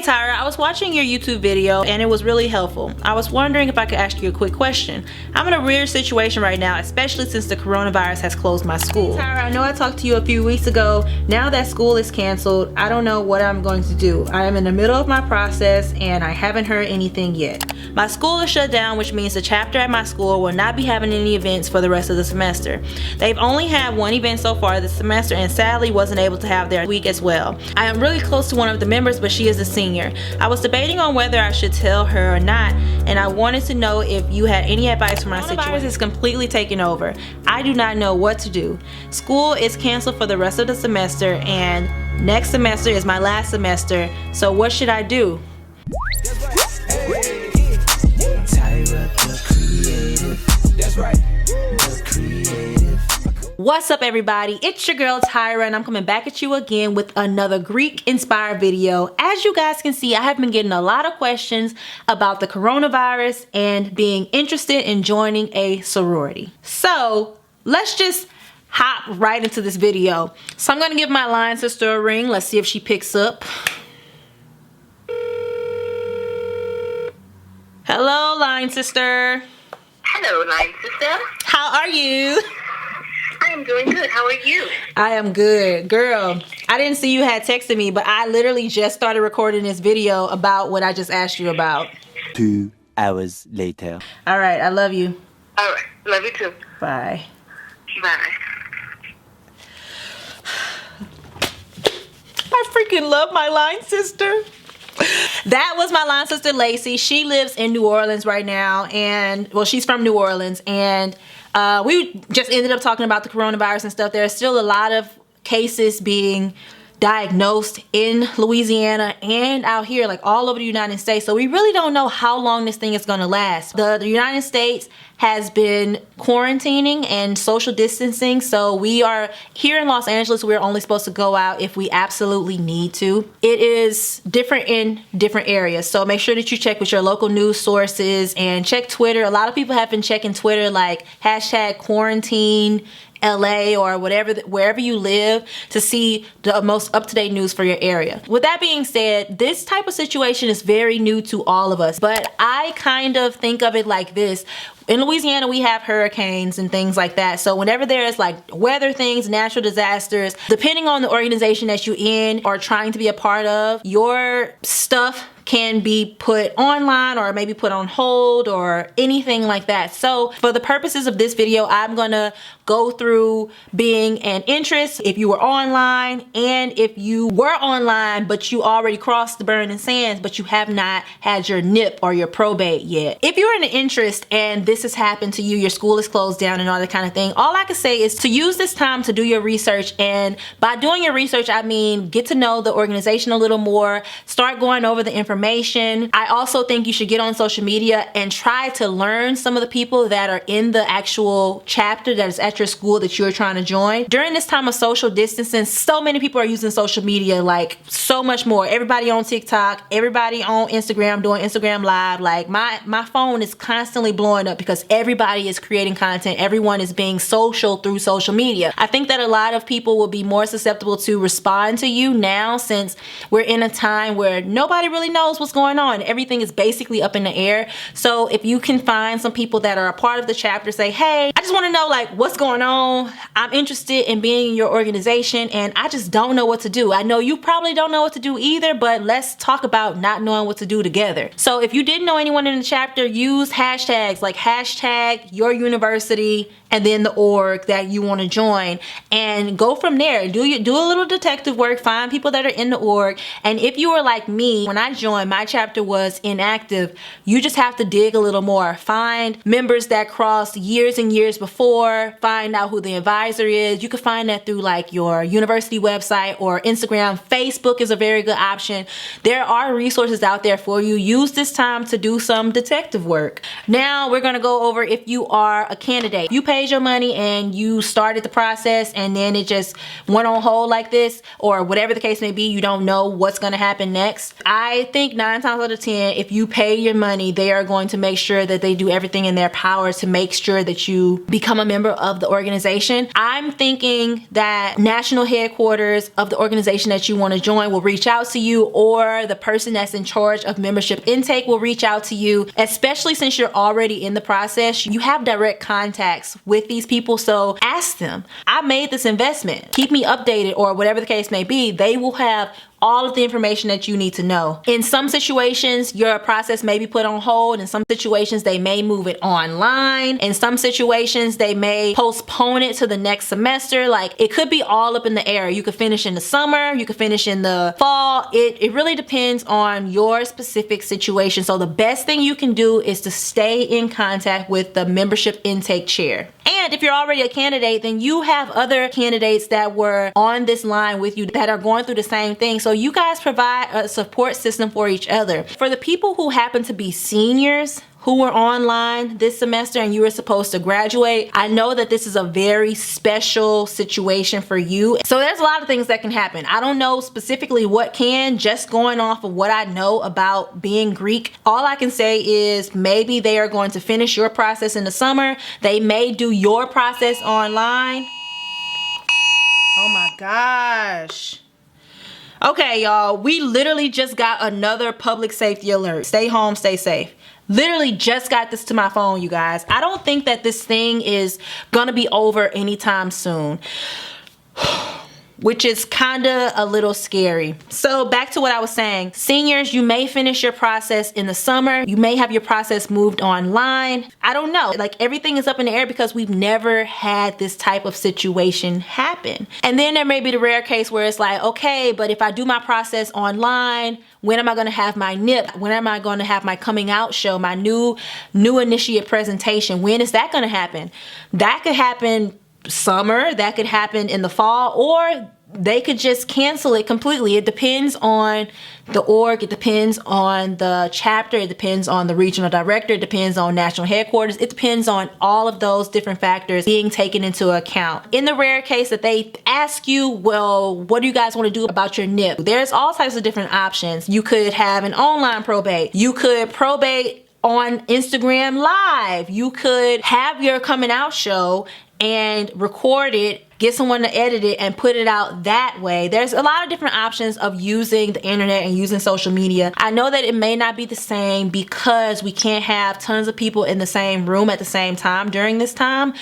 Hey Tyra, I was watching your YouTube video and it was really helpful. I was wondering if I could ask you a quick question. I'm in a weird situation right now, especially since the coronavirus has closed my school. Hey Tyra, I know I talked to you a few weeks ago. Now that school is canceled, I don't know what I'm going to do. I am in the middle of my process and I haven't heard anything yet. My school is shut down, which means the chapter at my school will not be having any events for the rest of the semester. They've only had one event so far this semester and sadly wasn't able to have their week as well. I am really close to one of the members, but she is a senior. I was debating on whether I should tell her or not, and I wanted to know if you had any advice for my situation. Coronavirus is completely taken over. I do not know what to do. School is canceled for the rest of the semester, and next semester is my last semester, so what should I do? Tyra, the creative. That's right. The creative. What's up everybody, it's your girl Tyra and I'm coming back at you again with another Greek inspired video. As you guys can see, I have been getting a lot of questions about the coronavirus and being interested in joining a sorority. So let's just hop right into this video. So I'm gonna give my line sister a ring. Let's see if she picks up. Hello, line sister. Hello, line sister. How are you? I am doing good. How are you? I am good. Girl, I didn't see you had texted me, but I literally just started recording this video about what I just asked you about. 2 hours later. All right, I love you. All right. Love you too. Bye. Bye. I freaking love my line sister. That was my line sister Lacey. She lives in New Orleans right now, and well, she's from New Orleans, and we just ended up talking about the coronavirus and stuff. There are still a lot of cases being diagnosed in Louisiana and out here, like all over the United States. So we really don't know how long this thing is gonna last. The United States has been quarantining and social distancing. So we are here in Los Angeles, we're only supposed to go out if we absolutely need to. It is different in different areas. So make sure that you check with your local news sources and check Twitter. A lot of people have been checking Twitter, like hashtag quarantine LA or whatever, wherever you live, to see the most up-to-date news for your area. With that being said, this type of situation is very new to all of us, but I kind of think of it like this. In Louisiana, we have hurricanes and things like that. So whenever there's like weather things, natural disasters, depending on the organization that you're in or trying to be a part of, your stuff can be put online or maybe put on hold or anything like that. So for the purposes of this video, I'm gonna go through being an interest, if you were online, and if you were online but you already crossed the burning sands but you have not had your NIP or your probate yet. If you're an interest and this has happened to you, your school is closed down and all that kind of thing, all I can say is to use this time to do your research. And by doing your research, I mean get to know the organization a little more, start going over the information. I also think you should get on social media and try to learn some of the people that are in the actual chapter that is at your school that you're trying to join. During this time of social distancing, so many people are using social media, like so much more. Everybody on TikTok, everybody on Instagram doing Instagram live. Like my phone is constantly blowing up because everybody is creating content. Everyone is being social through social media. I think that a lot of people will be more susceptible to respond to you now, since we're in a time where nobody really knows what's going on. Everything is basically up in the air. So if you can find some people that are a part of the chapter, say, hey, I just want to know like what's going on. I'm interested in being in your organization and I just don't know what to do. I know you probably don't know what to do either, but let's talk about not knowing what to do together. So if you didn't know anyone in the chapter, use hashtags like hashtag your university and then the org that you want to join, and go from there. Do a little detective work, find people that are in the org. And if you were like me, when I joined, my chapter was inactive. You just have to dig a little more. Find members that crossed years and years before, find out who the advisor is. You can find that through like your university website or Instagram. Facebook is a very good option. There are resources out there for you. Use this time to do some detective work. Now we're gonna go over if you are a candidate. You paid your money and you started the process and then it just went on hold like this, or whatever the case may be, you don't know what's gonna happen next. I think 9 times out of 10, if you pay your money, they are going to make sure that they do everything in their power to make sure that you become a member of the organization. I'm thinking that national headquarters of the organization that you want to join will reach out to you, or the person that's in charge of membership intake will reach out to you, especially since you're already in the process. You have direct contacts with these people, so ask them, I made this investment, keep me updated, or whatever the case may be. They will have all of the information that you need to know. In some situations, your process may be put on hold. In some situations, they may move it online. In some situations, they may postpone it to the next semester. Like, it could be all up in the air. You could finish in the summer, you could finish in the fall. It really depends on your specific situation. So the best thing you can do is to stay in contact with the membership intake chair. And if you're already a candidate, then you have other candidates that were on this line with you that are going through the same thing. So you guys provide a support system for each other. For the people who happen to be seniors who were online this semester and you were supposed to graduate, I know that this is a very special situation for you. So there's a lot of things that can happen. I don't know specifically what can, just going off of what I know about being Greek. All I can say is maybe they are going to finish your process in the summer. They may do your process online. Oh my gosh. Okay, y'all, we literally just got another public safety alert. Stay home, stay safe. Literally just got this to my phone, you guys. I don't think that this thing is gonna be over anytime soon, which is kinda a little scary. So back to what I was saying. Seniors, you may finish your process in the summer. You may have your process moved online. I don't know. Like, everything is up in the air because we've never had this type of situation happen. And then there may be the rare case where it's like, okay, but if I do my process online, when am I gonna have my NIP? When am I gonna have my coming out show, my new initiate presentation? When is that gonna happen? That could happen summer, that could happen in the fall, or they could just cancel it completely. It depends on the org, it depends on the chapter, it depends on the regional director, it depends on national headquarters, it depends on all of those different factors being taken into account. In the rare case that they ask you, well, what do you guys want to do about your NIP? There's all types of different options. You could have an online probate. You could probate on Instagram Live. You could have your coming out show and record it, get someone to edit it and put it out that way. There's a lot of different options of using the internet and using social media. I know that it may not be the same because we can't have tons of people in the same room at the same time during this time.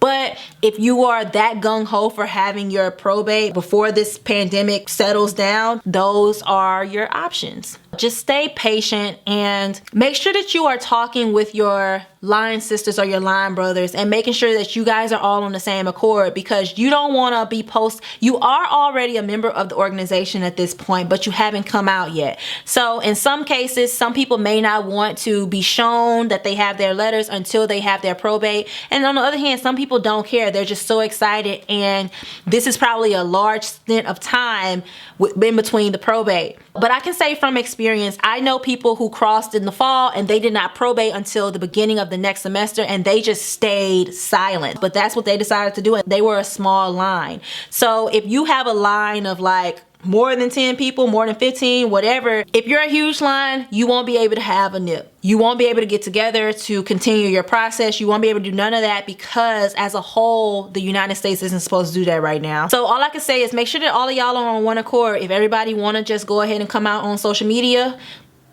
But if you are that gung-ho for having your probate before this pandemic settles down, those are your options. Just stay patient and make sure that you are talking with your line sisters or your line brothers and making sure that you guys are all on the same accord, because you don't want to be you are already a member of the organization at this point, but you haven't come out yet. So in some cases, some people may not want to be shown that they have their letters until they have their probate. And on the other hand, some people don't care. They're just so excited, and this is probably a large stint of time in between the probate. But I can say from experience, I know people who crossed in the fall and they did not probate until the beginning of the next semester, and they just stayed silent. But that's what they decided to do, and they were a small line. So if you have a line of like more than 10 people, more than 15, whatever, if you're a huge line, you won't be able to have a NIP. You won't be able to get together to continue your process. You won't be able to do none of that because as a whole, the United States isn't supposed to do that right now. So all I can say is make sure that all of y'all are on one accord. If everybody want to just go ahead and come out on social media,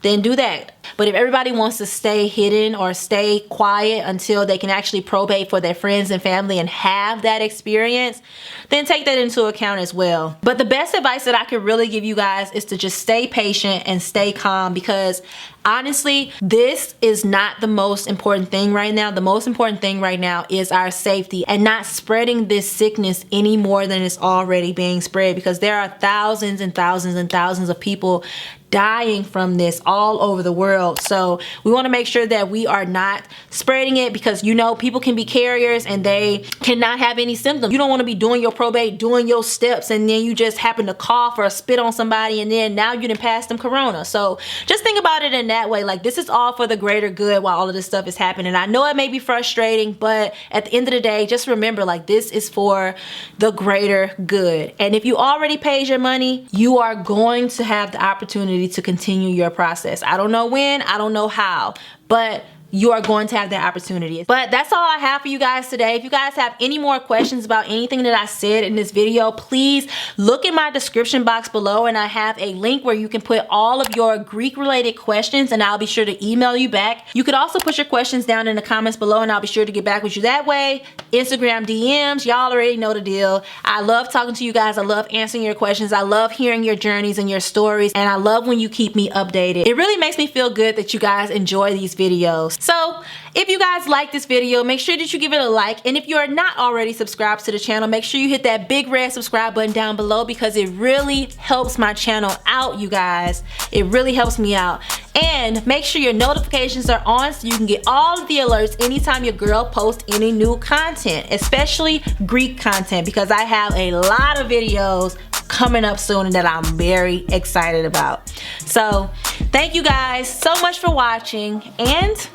then do that. But if everybody wants to stay hidden or stay quiet until they can actually probate for their friends and family and have that experience, then take that into account as well. But the best advice that I could really give you guys is to just stay patient and stay calm, because honestly, this is not the most important thing right now. The most important thing right now is our safety and not spreading this sickness any more than it's already being spread, because there are thousands and thousands and thousands of people dying from this all over the world. So we want to make sure that we are not spreading it, because you know people can be carriers and they cannot have any symptoms. You don't want to be doing your probate, doing your steps, and then you just happen to cough or spit on somebody and then now you didn't pass them corona. So just think about it in that way. Like, this is all for the greater good while all of this stuff is happening. I know it may be frustrating, but at the end of the day, just remember, like, this is for the greater good. And if you already paid your money, you are going to have the opportunity to continue your process. I don't know when, I don't know how, but you are going to have that opportunity. But that's all I have for you guys today. If you guys have any more questions about anything that I said in this video, please look in my description box below, and I have a link where you can put all of your Greek related questions and I'll be sure to email you back. You could also put your questions down in the comments below and I'll be sure to get back with you that way. Instagram DMs, y'all already know the deal. I love talking to you guys. I love answering your questions. I love hearing your journeys and your stories, and I love when you keep me updated. It really makes me feel good that you guys enjoy these videos. So if you guys like this video, make sure that you give it a like, and if you are not already subscribed to the channel, make sure you hit that big red subscribe button down below, because it really helps my channel out, you guys. It really helps me out. And make sure your notifications are on so you can get all of the alerts anytime your girl posts any new content, especially Greek content, because I have a lot of videos coming up soon that I'm very excited about. So thank you guys so much for watching, and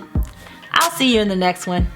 I'll see you in the next one.